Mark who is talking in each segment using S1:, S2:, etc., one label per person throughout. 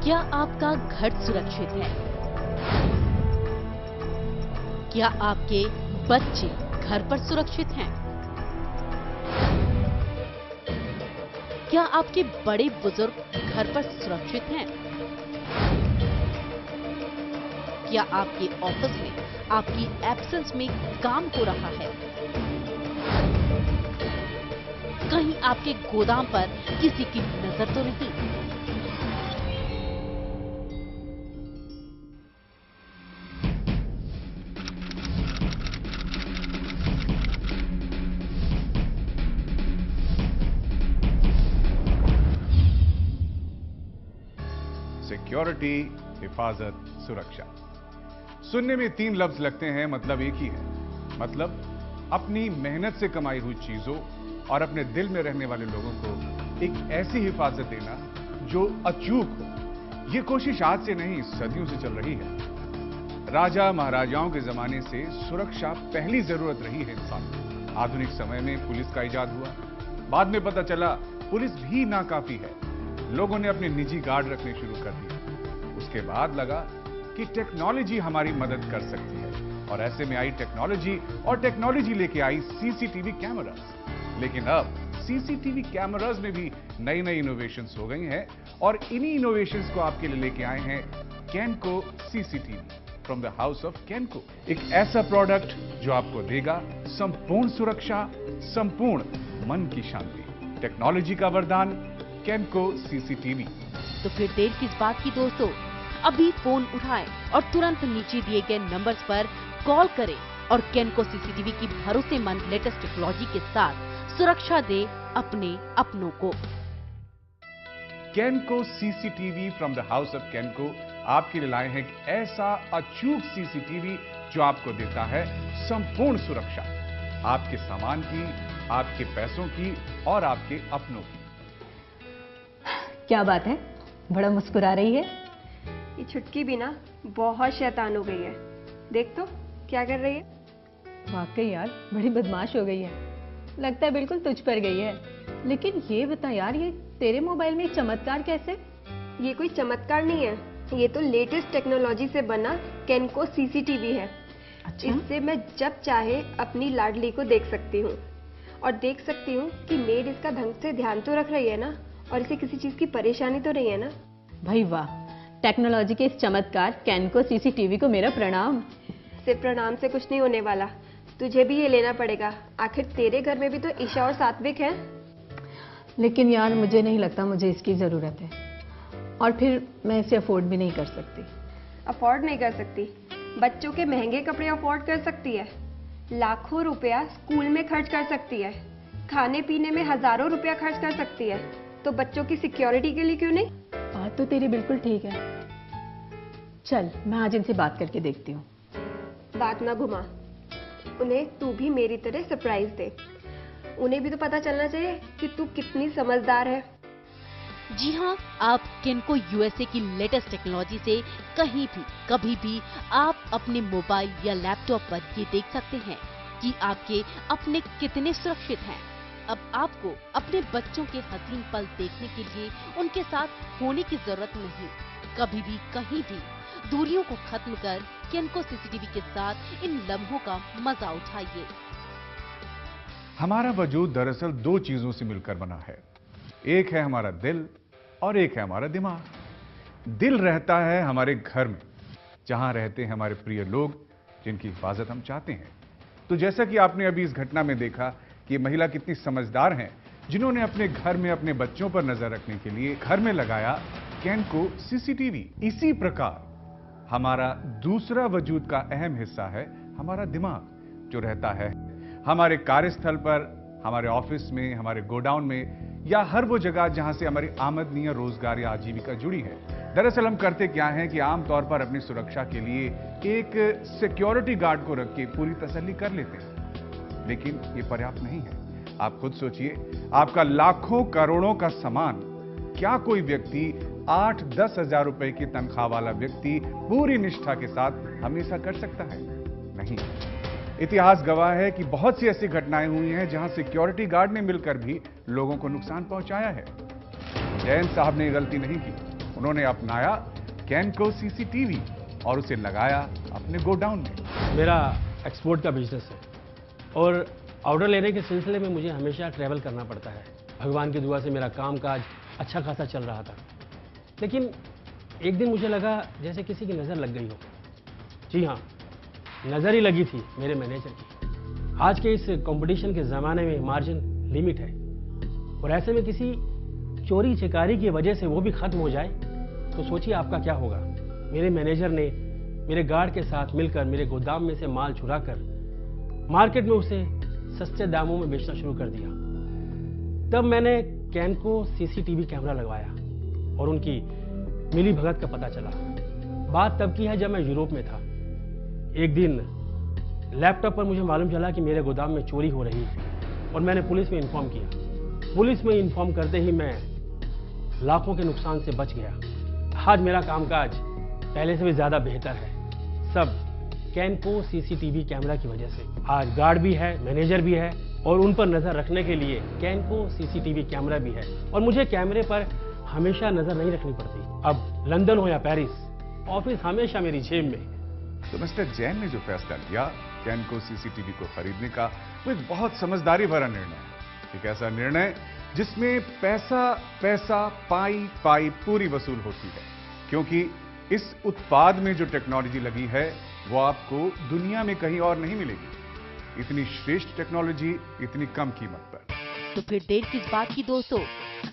S1: क्या आपका घर सुरक्षित है? क्या आपके बच्चे घर पर सुरक्षित हैं? क्या आपके बड़े बुजुर्ग घर पर सुरक्षित हैं? क्या आपके ऑफिस में आपकी एब्सेंस में काम हो रहा है? कहीं आपके गोदाम पर किसी की नजर तो नहीं?
S2: सिक्योरिटी, हिफाजत, सुरक्षा। सुनने में तीन लफ्ज लगते हैं, मतलब एक ही है। मतलब अपनी मेहनत से कमाई हुई चीजों और अपने दिल में रहने वाले लोगों को एक ऐसी हिफाजत देना जो अचूक हो। यह कोशिश आज से नहीं, सदियों से चल रही है। राजा महाराजाओं के जमाने से सुरक्षा पहली जरूरत रही है इंसान को। आधुनिक समय में पुलिस का इजाद हुआ। बाद में पता चला पुलिस भी नाकाफी है। लोगों ने अपने निजी गार्ड रखने शुरू कर दिए। उसके बाद लगा कि टेक्नोलॉजी हमारी मदद कर सकती है, और ऐसे में आई टेक्नोलॉजी, और टेक्नोलॉजी लेके आई सीसीटीवी कैमरास। लेकिन अब सीसीटीवी कैमरास में भी नई नई इनोवेशंस हो गई हैं, और इन्हीं इनोवेशंस को आपके लिए लेके आए हैं Kenko CCTV from the house of Kenko. एक ऐसा प्रोडक्ट जो आपको देगा संपूर्ण सुरक्षा, संपूर्ण मन की शांति। टेक्नोलॉजी का वरदान केनको सीसीटीवी।
S1: तो फिर देर किस बात की दोस्तों, अभी फोन उठाएं और तुरंत नीचे दिए गए नंबर्स पर कॉल करें और केनको सीसीटीवी की भरोसेमंद लेटेस्ट टेक्नोलॉजी के साथ सुरक्षा दे अपने अपनों को।
S2: Kenko CCTV from the house of Kenko आपके लिए लाए हैं एक ऐसा अचूक सीसीटीवी जो आपको देता है संपूर्ण सुरक्षा, आपके सामान की, आपके पैसों की और आपके अपनों की।
S3: क्या बात है, बड़ा मुस्कुरा रही है?
S4: ये छुटकी भी ना बहुत शैतान हो गई है। देख तो क्या कर रही है।
S3: वाकई यार बड़ी बदमाश हो गई है। लगता है बिल्कुल तुझ पर गई है। लेकिन ये बता यार, ये तेरे मोबाइल में एक चमत्कार कैसे?
S4: ये कोई चमत्कार नहीं है, ये तो लेटेस्ट टेक्नोलॉजी से बना केनको सीसीटीवी है।
S3: अच्छा?
S4: इससे मैं जब चाहे अपनी लाडली को देख सकती हूँ, और देख सकती हूँ कि मेड इसका ढंग से ध्यान तो रख रही है ना, और इसे किसी चीज की परेशानी तो नहीं है ना।
S3: भाई वाह, टेक्नोलॉजी के इस चमत्कार केनको सीसीटीवी को मेरा प्रणाम।
S4: सिर्फ प्रणाम से कुछ नहीं होने वाला, तुझे भी ये लेना पड़ेगा। आखिर तेरे घर में भी तो ईशा और सात्विक है।
S3: लेकिन यार मुझे नहीं लगता मुझे इसकी जरूरत है, और फिर मैं इसे अफोर्ड भी नहीं कर सकती।
S4: अफोर्ड नहीं कर सकती? बच्चों के महंगे कपड़े अफोर्ड कर सकती है, लाखों रुपया स्कूल में खर्च कर सकती है, खाने पीने में हजारों रुपया खर्च कर सकती है, तो बच्चों की सिक्योरिटी के लिए क्यों नहीं?
S3: बात तो तेरी बिल्कुल ठीक है। चल मैं आज इनसे बात करके देखती हूँ।
S4: बात ना घुमा, उन्हें तू भी मेरी तरह सरप्राइज दे। उन्हें भी तो पता चलना चाहिए कि तू कितनी समझदार है।
S1: जी हाँ, आप केनको यूएसए की लेटेस्ट टेक्नोलॉजी से कहीं भी कभी भी आप अपने मोबाइल या लैपटॉप पर ये देख सकते हैं कि आपके अपने कितने सुरक्षित हैं। अब आपको अपने बच्चों के हसीन पल देखने के लिए उनके साथ होने की जरूरत नहीं। कभी भी कहीं भी दूरियों को खत्म कर केनको सीसीटीवी के साथ इन लम्हों का मजा उठाइए।
S2: हमारा वजूद दरअसल दो चीजों से मिलकर बना है। एक है हमारा दिल और एक है हमारा दिमाग। दिल रहता है हमारे घर में, जहां रहते हैं हमारे प्रिय लोग जिनकी हिफाजत हम चाहते हैं। तो जैसा कि आपने अभी इस घटना में देखा कि ये महिला कितनी समझदार हैं, जिन्होंने अपने घर में अपने बच्चों पर नजर रखने के लिए घर में लगाया केनको सीसीटीवी। इसी प्रकार हमारा दूसरा वजूद का अहम हिस्सा है हमारा दिमाग, जो रहता है हमारे कार्यस्थल पर, हमारे ऑफिस में, हमारे गोडाउन में, या हर वो जगह जहां से हमारी आमदनी या रोजगार या आजीविका जुड़ी है। दरअसल हम करते क्या हैं कि आमतौर पर अपनी सुरक्षा के लिए एक सिक्योरिटी गार्ड को रख के पूरी तसल्ली कर लेते हैं, लेकिन ये पर्याप्त नहीं है। आप खुद सोचिए, आपका लाखों करोड़ों का सामान क्या कोई व्यक्ति 8-10 हजार रुपए की तनख्वाह वाला व्यक्ति पूरी निष्ठा के साथ हमेशा कर सकता है? नहीं। इतिहास गवाह है कि बहुत सी ऐसी घटनाएं हुई हैं जहां सिक्योरिटी गार्ड ने मिलकर भी लोगों को नुकसान पहुंचाया है। जैन साहब ने गलती नहीं की, उन्होंने अपनाया कैनको सीसीटीवी और उसे लगाया अपने गोडाउन में।
S5: मेरा एक्सपोर्ट का बिजनेस है और ऑर्डर लेने के सिलसिले में मुझे हमेशा ट्रैवल करना पड़ता है। भगवान की दुआ से मेरा कामकाज अच्छा खासा चल रहा था, लेकिन एक दिन मुझे लगा जैसे किसी की नज़र लग गई हो। जी हाँ, नज़र ही लगी थी मेरे मैनेजर की। आज के इस कंपटीशन के ज़माने में मार्जिन लिमिट है और ऐसे में किसी चोरी चिकारी की वजह से वो भी खत्म हो जाए तो सोचिए आपका क्या होगा। मेरे मैनेजर ने मेरे गार्ड के साथ मिलकर मेरे गोदाम में से माल चुरा कर मार्केट में उसे सस्ते दामों में बेचना शुरू कर दिया। तब मैंने कैनको सीसीटीवी कैमरा लगवाया और उनकी मिली भगत का पता चला। बात तब की है जब मैं यूरोप में था। एक दिन लैपटॉप पर मुझे मालूम चला कि मेरे गोदाम में चोरी हो रही है और मैंने पुलिस में इन्फॉर्म किया। पुलिस में इन्फॉर्म करते ही मैं लाखों के नुकसान से बच गया। आज मेरा कामकाज पहले से भी ज़्यादा बेहतर है, सब कैनको सीसीटीवी कैमरा की वजह से। आज गार्ड भी है, मैनेजर भी है और उन पर नज़र रखने के लिए कैनको सीसीटीवी कैमरा भी है और मुझे कैमरे पर हमेशा नज़र नहीं रखनी पड़ती। अब लंदन हो या पेरिस, ऑफिस हमेशा मेरी जेब में।
S2: तो मिस्टर जैन ने जो फैसला लिया कैनको सीसीटीवी को खरीदने का, वो एक बहुत समझदारी भरा निर्णय है। एक ऐसा निर्णय जिसमें पैसा पैसा पाई पाई पूरी वसूल होती है, क्योंकि इस उत्पाद में जो टेक्नोलॉजी लगी है वो आपको दुनिया में कहीं और नहीं मिलेगी। इतनी श्रेष्ठ टेक्नोलॉजी इतनी कम कीमत पर।
S1: तो फिर देर किस बात की दोस्तों,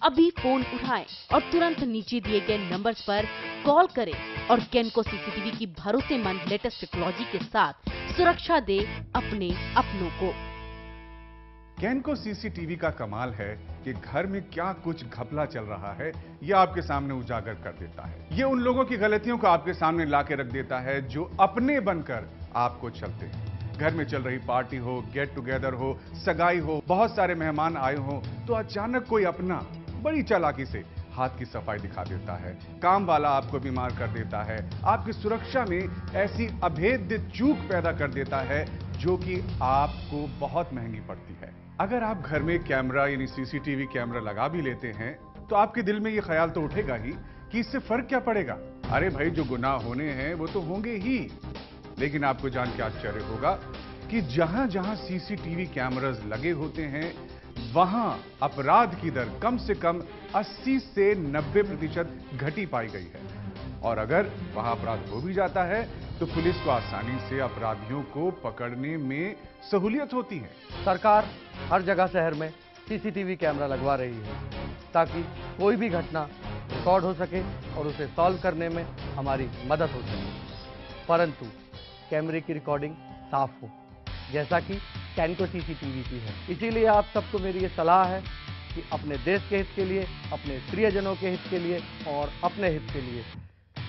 S1: अभी फोन उठाएं और तुरंत नीचे दिए गए नंबर्स पर कॉल करें और कैनको सीसीटीवी की भरोसेमंद लेटेस्ट टेक्नोलॉजी के साथ सुरक्षा दे अपने अपनों को।
S2: कैनको सीसीटीवी का कमाल है कि घर में क्या कुछ घपला चल रहा है यह आपके सामने उजागर कर देता है। ये उन लोगों की गलतियों को आपके सामने ला के रख देता है जो अपने बनकर आपको चलते हैं। घर में चल रही पार्टी हो, गेट टुगेदर हो, सगाई हो, बहुत सारे मेहमान आए हो, तो अचानक कोई अपना बड़ी चालाकी से हाथ की सफाई दिखा देता है। काम वाला आपको बीमार कर देता है, आपकी सुरक्षा में ऐसी अभेद्य चूक पैदा कर देता है जो कि आपको बहुत महंगी पड़ती है। अगर आप घर में कैमरा यानी सीसीटीवी कैमरा लगा भी लेते हैं तो आपके दिल में यह ख्याल तो उठेगा ही कि इससे फर्क क्या पड़ेगा। अरे भाई, जो गुनाह होने हैं वो तो होंगे ही। लेकिन आपको जान के आश्चर्य होगा कि जहां जहां सीसीटीवी कैमरास लगे होते हैं वहां अपराध की दर कम से कम 80 से 90% घटी पाई गई है। और अगर वहां अपराध हो भी जाता है तो पुलिस को आसानी से अपराधियों को पकड़ने में सहूलियत होती है।
S6: सरकार हर जगह शहर में सीसीटीवी कैमरा लगवा रही है ताकि कोई भी घटना रिकॉर्ड हो सके और उसे सॉल्व करने में हमारी मदद हो सके। परंतु कैमरे की रिकॉर्डिंग साफ हो, जैसा कि कैनको सीसीटीवी की है। इसीलिए आप सबको मेरी ये सलाह है कि अपने देश के हित के लिए, अपने प्रियजनों के हित के लिए और अपने हित के लिए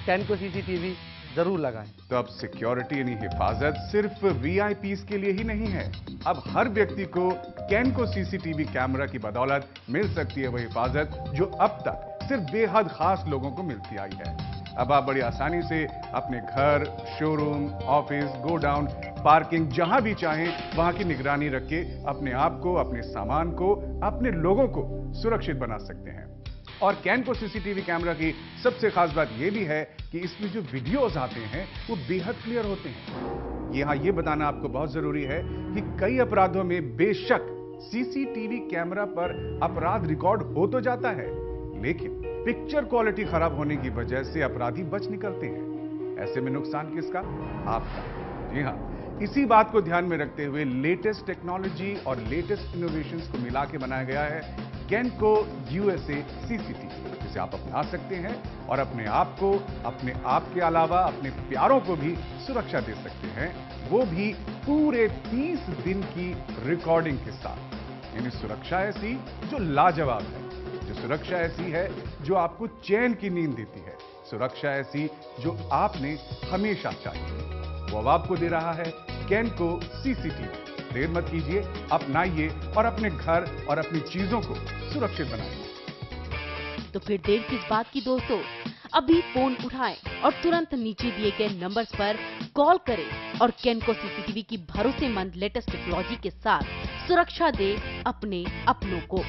S6: कैनको सीसीटीवी जरूर लगाएं।
S2: तो अब सिक्योरिटी यानी हिफाजत सिर्फ वीआईपीज के लिए ही नहीं है। अब हर व्यक्ति को कैनको सीसीटीवी कैमरा की बदौलत मिल सकती है वह हिफाजत जो अब तक सिर्फ बेहद खास लोगों को मिलती आई है। अब आप बड़ी आसानी से अपने घर, शोरूम, ऑफिस, गोडाउन, पार्किंग जहां भी चाहें वहां की निगरानी रख के अपने आप को, अपने सामान को, अपने लोगों को सुरक्षित बना सकते हैं। और कैनको सीसीटीवी कैमरा की सबसे खास बात यह भी है कि इसमें जो वीडियोस आते हैं वो बेहद क्लियर होते हैं। यहां यह बताना आपको बहुत जरूरी है कि कई अपराधों में बेशक सीसीटीवी कैमरा पर अपराध रिकॉर्ड हो तो जाता है, लेकिन पिक्चर क्वालिटी खराब होने की वजह से अपराधी बच निकलते हैं। ऐसे में नुकसान किसका? आपका। जी हां, इसी बात को ध्यान में रखते हुए लेटेस्ट टेक्नोलॉजी और लेटेस्ट इनोवेशंस को मिला के बनाया गया है कैनको यूएसए सीसीटीवी, जिसे आप अपना सकते हैं और अपने आप को, अपने आप के अलावा अपने प्यारों को भी सुरक्षा दे सकते हैं, वो भी पूरे 30 दिन की रिकॉर्डिंग के साथ। यानी सुरक्षा ऐसी जो लाजवाब है, जो सुरक्षा ऐसी है जो आपको चैन की नींद देती है, सुरक्षा ऐसी जो आपने हमेशा चाहिए, वो अब आपको दे रहा है कैनको सीसीटीवी। देर मत कीजिए, अपनाइए और अपने घर और अपनी चीजों को सुरक्षित बनाइए।
S1: तो फिर देर किस बात की दोस्तों, अभी फोन उठाएं और तुरंत नीचे दिए गए नंबर्स पर कॉल करें और कैनको सीसीटीवी की भरोसेमंद लेटेस्ट टेक्नोलॉजी के साथ सुरक्षा दे अपने अपनों को।